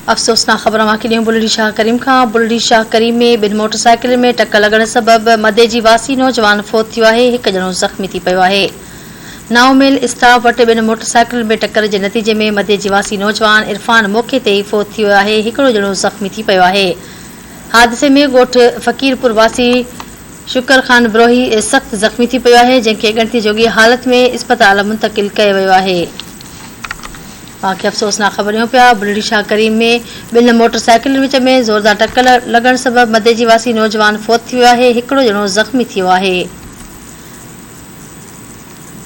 अफ़सोसनाक ख़बर मां बुलड़ी शाह करीम खां। बुलड़ी शाह करीम में ॿिनि मोटरसाइकिल में टक्कर लॻण सबबि मदे जी वासी नौजवान फोत थियो आहे। हिकु ॼणो ज़ख़्मी थी पियो आहे। नाओमेल स्टाफ वटि ॿिनि मोटरसाइकिल में टक्कर जे नतीजे में मदे जी वासी नौजवान इरफान मौक़े ते ई फोत थियो आहे। हिकिड़ो ॼणो ज़ख़्मी थी पियो आहे। हादसे में ॻोठ फ़कीरपुर वासी शुकर ख़ान ब्रोही सख़्तु ज़ख़्मी थी पियो आहे, जंहिंखे ॻणती जोगी हालत में इस्पताल मुंतक़िल कयो वियो आहे। बाक़ी अफ़सोसनाक ख़बरूं पिया। बुलड़ी शाह करीम में ॿिनि मोटरसाइकिल विच में ज़ोरदार टक्कर लॻण सबबि मदे जी वासी नौजवान फोत थियो आहे। हिकिड़ो ॼणो ज़ख़्मी थियो आहे।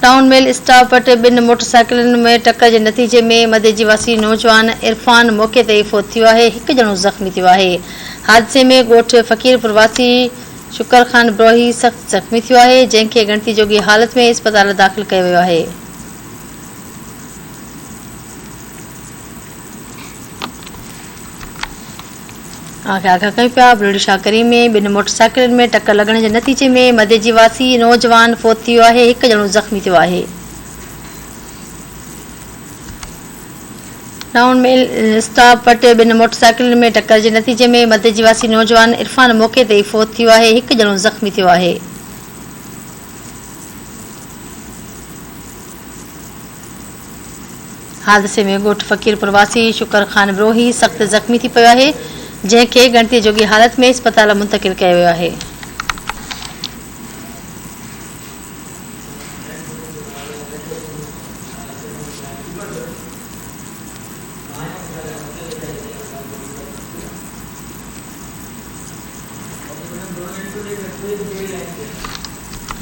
टाउन मेल स्टाफ वटि ॿिनि मोटरसाइकिलनि में टक्कर जे नतीजे में मदे जी वासी नौजवान इरफान मौक़े ते ई फोत थियो आहे। हिकु ॼणो ज़ख़्मी थियो आहे। हादसे में ॻोठ फ़कीरपुर वासी शुकर ख़ान ब्रोही सख़्तु ज़ख़्मी थियो आहे, जंहिंखे ॻणती जोगी हालत में इस्पताल दाख़िल कयो वियो आहे। आगाह कयूं पिया। बुलड़ी शाह करीम में ॿिनि मोटरसाइकिलनि में टक्कर लॻण जे नतीजे में मदे जी वासी नौजवान फोत थियो आहे। हिकु ॼणो ज़ख़्मी थियो आहे। टाउन मेल स्टाफ वटि ॿिनि मोटरसाइकिलनि में टक्कर जे नतीजे में मदे जी वासी नौजवान इरफान मौक़े ते ई फोत थियो आहे। हिकु ॼणो ज़ख़्मी थियो आहे। हादसे में ॻोठ फ़कीरपुर वासी शुकर ख़ान ब्रोही सख़्तु ज़ख़्मी थी पियो आहे, जंहिंखे ॻणती जोगी हालत में इस्पताल मुंतक़िल कयो वियो आहे।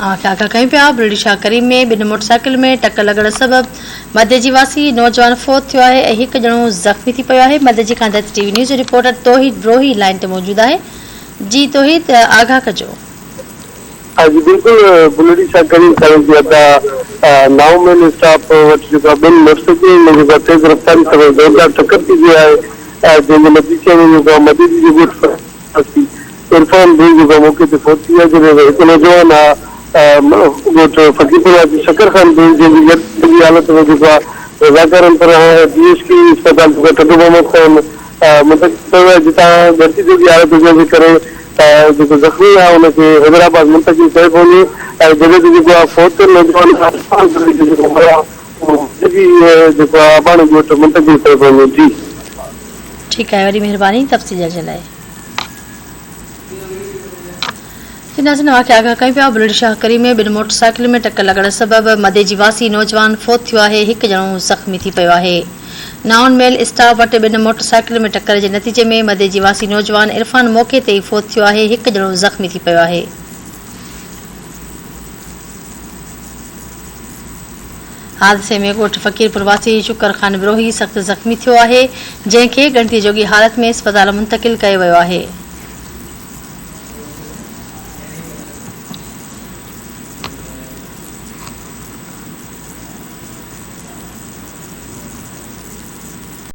आगाह कयूं पिया। बुलड़ी शाह करीम में ॿिनि मोटरसाइकिल में टक्कर लॻण सबबि मदे जी वासी नौजवान फोत थियो आहे ऐं हिकु ॼणो ज़ख़्मी थी पियो आहे। मदे जी खां टीवी न्यूज़ रिपोर्टर तौहीद ब्रोही लाइन ते मौजूद आहे। जी तौहीद, आगाह कजो। हाँ जी बिल्कुल। बुलड़ी शाह करीम कॉलेज जे नाओमेल स्टाफ वटि जेका ॿिनि मोटरसाइकिल में जेका तेज़ रफ़्तारी सां ज़ोरदार टक्कर थी वई आहे, जंहिंजे नतीजे में जेका मदे जी इरफान ब्रोही जेका मौक़े ते फोत थी आहे, जॾहिं हिकु नौजवान आहे ॻोठ फ़कीरपुर वासी शकर ख़ान ब्रोही, जंहिंजी ॻणती हालत में जेको आहे रज़ाकारनि पर DSP अस्पताल जेका टड्डू मोहम्मद खान मुंतक़िल कयो आहे, जितां ॻणती जोगी हालत हुजण जे करे जेको ज़ख़्मी आहे उनखे हैदराबाद मुंतक़िल कयो वञे ऐं जॾहिं ते जेको आहे फोत नौजवान जेको आहे अबाणी ॻोठ मुंतक़िल कयो वञे। जी ठीकु आहे, वॾी महिरबानी तफ़सील जे लाइ। नाज़रीन, वाक़िए आगाह कयूं पिया। बुलड़ी शाह करीम में ॿिनि मोटरसाइकिल में टक्कर लॻण सबबि मदे जी वासी नौजवान फोत थियो आहे। हिकु ॼणो ज़ख़्मी थी पियो आहे। नाउन मेल स्टाफ वटि ॿिनि मोटरसाइकिल में टक्कर जे नतीजे में मदे जी वासी नौजवान इरफान मौक़े ते ई फोत थियो आहे। हिकु ॼणो ज़ख़्मी थी पियो आहे। हादसे में ॻोठ फ़कीरपुर वासी शुकर ख़ान ब्रोही सख़्तु ज़ख़्मी थियो आहे, जंहिंखे ॻणती जोगी हालत में इस्पताल मुंतक़िल कयो वियो आहे।